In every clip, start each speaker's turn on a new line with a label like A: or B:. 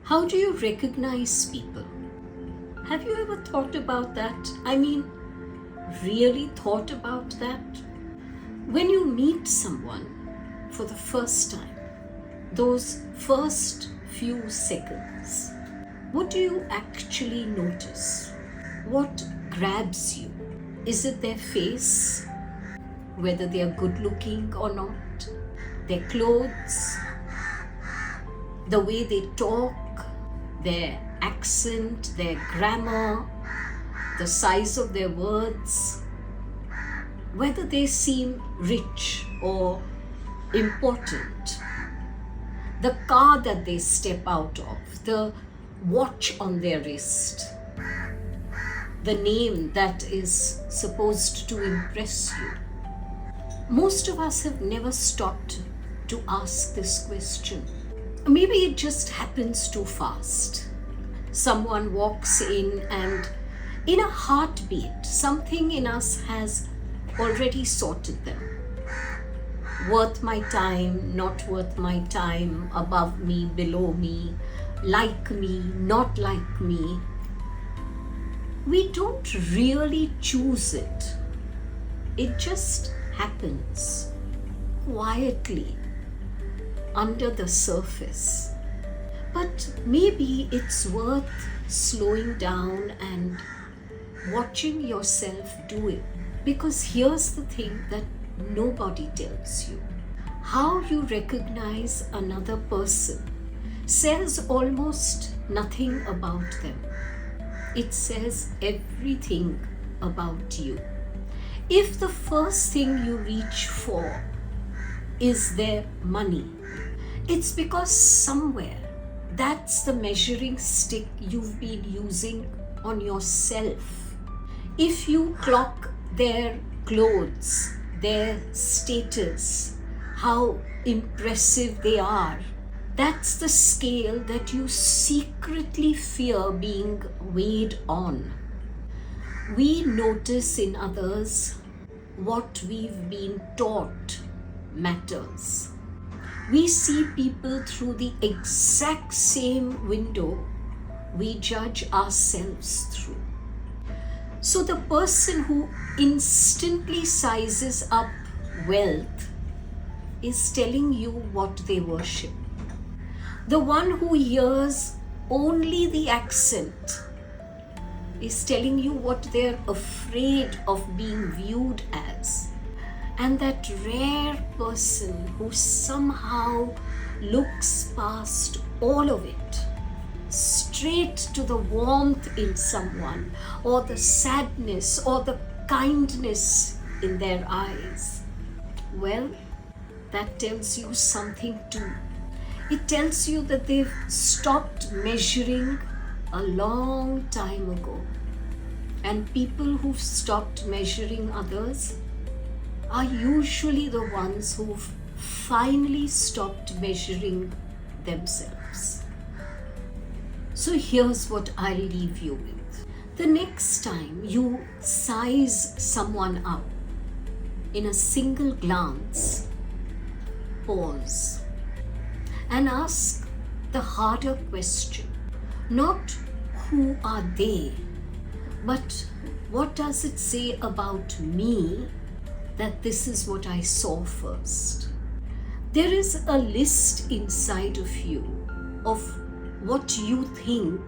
A: How do you recognize people? Have you ever thought about that? I mean, really thought about that? When you meet someone for the first time, those first few seconds, what do you actually notice? What grabs you? Is it their face? Whether they are good looking or not? Their clothes? The way they talk? Their accent? Their grammar? The size of their words? Whether they seem rich or important? The car that they step out of? The watch on their wrist? The name that is supposed to impress you? Most of us have never stopped to ask this question. Maybe it just happens too fast. Someone walks in and in a heartbeat, something in us has already sorted them. Worth my time, not worth my time, above me, below me, like me, not like me. We don't really choose it. It just happens quietly under the surface. But maybe it's worth slowing down and watching yourself do it. Because here's the thing that nobody tells you. How you recognize another person says almost nothing about them. It says everything about you. If the first thing you reach for is their money, it's because somewhere that's the measuring stick you've been using on yourself. If you clock their clothes, their status, how impressive they are, that's the scale that you secretly fear being weighed on. We notice in others what we've been taught matters. We see people through the exact same window we judge ourselves through. So the person who instantly sizes up wealth is telling you what they worship. The one who hears only the accent is telling you what they're afraid of being viewed as. And that rare person who somehow looks past all of it, straight to the warmth in someone, or the sadness, or the kindness in their eyes. Well, that tells you something too. It tells you that they've stopped measuring a long time ago. And people who've stopped measuring others are usually the ones who've finally stopped measuring themselves. So here's what I'll leave you with. The next time you size someone up in a single glance, pause and ask the harder question. Not who are they, but what does it say about me that this is what I saw first? There is a list inside of you of what you think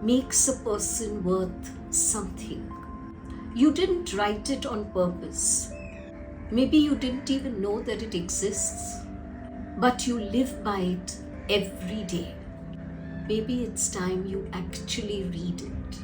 A: makes a person worth something. You didn't write it on purpose. Maybe you didn't even know that it exists, but you live by it every day. Maybe it's time you actually read it.